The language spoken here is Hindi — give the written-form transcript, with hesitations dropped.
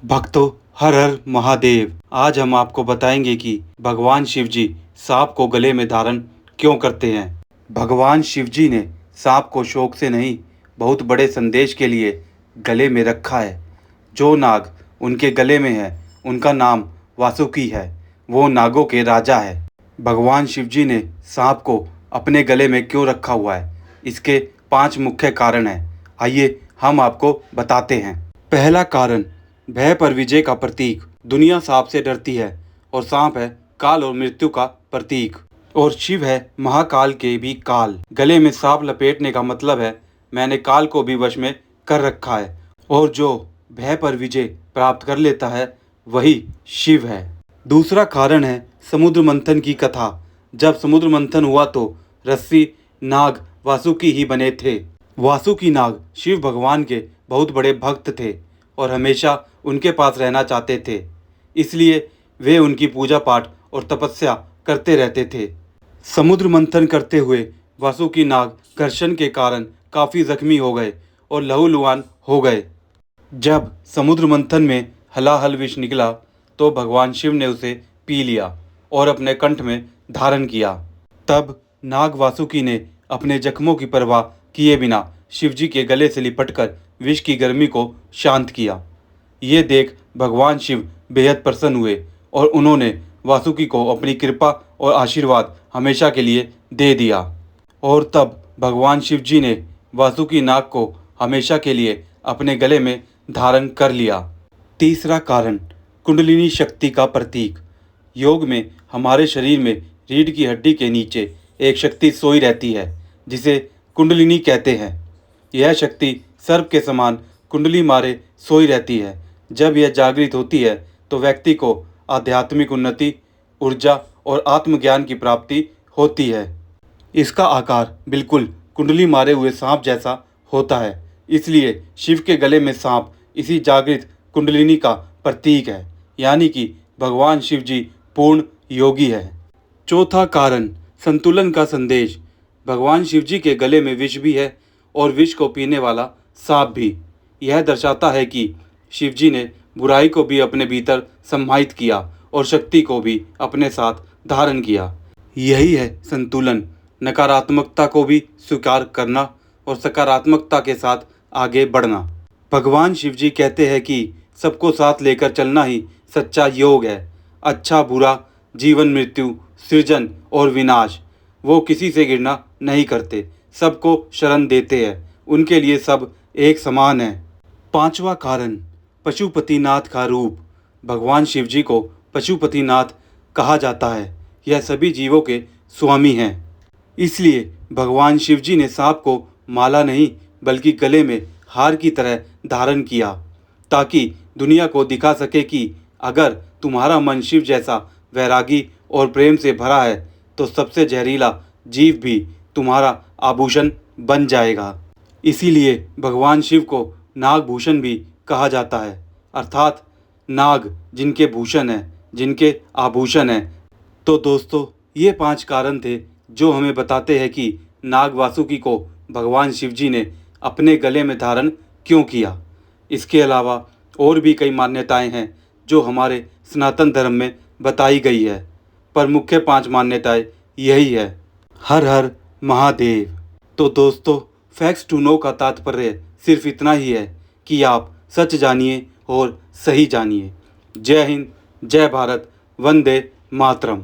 भक्तों, हर हर महादेव। आज हम आपको बताएंगे कि भगवान शिव जी सांप को गले में धारण क्यों करते हैं। भगवान शिव जी ने सांप को शौक से नहीं, बहुत बड़े संदेश के लिए गले में रखा है। जो नाग उनके गले में है, उनका नाम वासुकी है। वो नागों के राजा है। भगवान शिव जी ने सांप को अपने गले में क्यों रखा हुआ है, इसके 5 मुख्य कारण हैं। आइए हम आपको बताते हैं। पहला कारण, भय पर विजय का प्रतीक। दुनिया सांप से डरती है और सांप है काल और मृत्यु का प्रतीक। और शिव है महाकाल के भी काल। गले में सांप लपेटने का मतलब है मैंने काल को भी वश में कर रखा है। और जो भय पर विजय प्राप्त कर लेता है वही शिव है। दूसरा कारण है समुद्र मंथन की कथा। जब समुद्र मंथन हुआ तो ऋषि नाग वासुकी ही बने थे। वासुकी नाग शिव भगवान के बहुत बड़े भक्त थे और हमेशा उनके पास रहना चाहते थे। इसलिए वे उनकी पूजा पाठ और तपस्या करते रहते थे। समुद्र मंथन करते हुए वासुकी नाग घर्षण के कारण काफ़ी जख्मी हो गए और लहूलुहान हो गए। जब समुद्र मंथन में हलाहल विष निकला तो भगवान शिव ने उसे पी लिया और अपने कंठ में धारण किया। तब नाग वासुकी ने अपने जख्मों की परवाह किए बिना शिवजी के गले से लिपटकर विष की गर्मी को शांत किया। ये देख भगवान शिव बेहद प्रसन्न हुए और उन्होंने वासुकी को अपनी कृपा और आशीर्वाद हमेशा के लिए दे दिया। और तब भगवान शिव जी ने वासुकी नाग को हमेशा के लिए अपने गले में धारण कर लिया। तीसरा कारण, कुंडलिनी शक्ति का प्रतीक। योग में हमारे शरीर में रीढ़ की हड्डी के नीचे एक शक्ति सोई रहती है जिसे कुंडलिनी कहते हैं। यह शक्ति सर्प के समान कुंडली मारे सोई रहती है। जब यह जागृत होती है तो व्यक्ति को आध्यात्मिक उन्नति, ऊर्जा और आत्मज्ञान की प्राप्ति होती है। इसका आकार बिल्कुल कुंडली मारे हुए सांप जैसा होता है। इसलिए शिव के गले में सांप इसी जागृत कुंडलिनी का प्रतीक है, यानी कि भगवान शिव जी पूर्ण योगी है। चौथा कारण, संतुलन का संदेश। भगवान शिव जी के गले में विष भी है और विष को पीने वाला सांप भी। यह दर्शाता है कि शिव जी ने बुराई को भी अपने भीतर समाहित किया और शक्ति को भी अपने साथ धारण किया। यही है संतुलन, नकारात्मकता को भी स्वीकार करना और सकारात्मकता के साथ आगे बढ़ना। भगवान शिव जी कहते हैं कि सबको साथ लेकर चलना ही सच्चा योग है। अच्छा बुरा, जीवन मृत्यु, सृजन और विनाश, वो किसी से घृणा नहीं करते, सबको शरण देते हैं। उनके लिए सब एक समान है। पांचवा कारण, पशुपतिनाथ का रूप। भगवान शिव जी को पशुपतिनाथ कहा जाता है। यह सभी जीवों के स्वामी हैं। इसलिए भगवान शिव जी ने सांप को माला नहीं बल्कि गले में हार की तरह धारण किया, ताकि दुनिया को दिखा सके कि अगर तुम्हारा मन शिव जैसा वैरागी और प्रेम से भरा है तो सबसे जहरीला जीव भी तुम्हारा आभूषण बन जाएगा। इसीलिए भगवान शिव को नागभूषण भी कहा जाता है, अर्थात नाग जिनके भूषण हैं, जिनके आभूषण हैं। तो दोस्तों, ये 5 कारण थे जो हमें बताते हैं कि नाग वासुकी को भगवान शिव जी ने अपने गले में धारण क्यों किया। इसके अलावा और भी कई मान्यताएं हैं जो हमारे सनातन धर्म में बताई गई है, पर मुख्य 5 मान्यताएं यही है। हर हर महादेव। तो दोस्तों, फैक्ट्स टू नो का तात्पर्य सिर्फ इतना ही है कि आप सच जानिए और सही जानिए। जय हिंद, जय भारत, वंदे मातरम।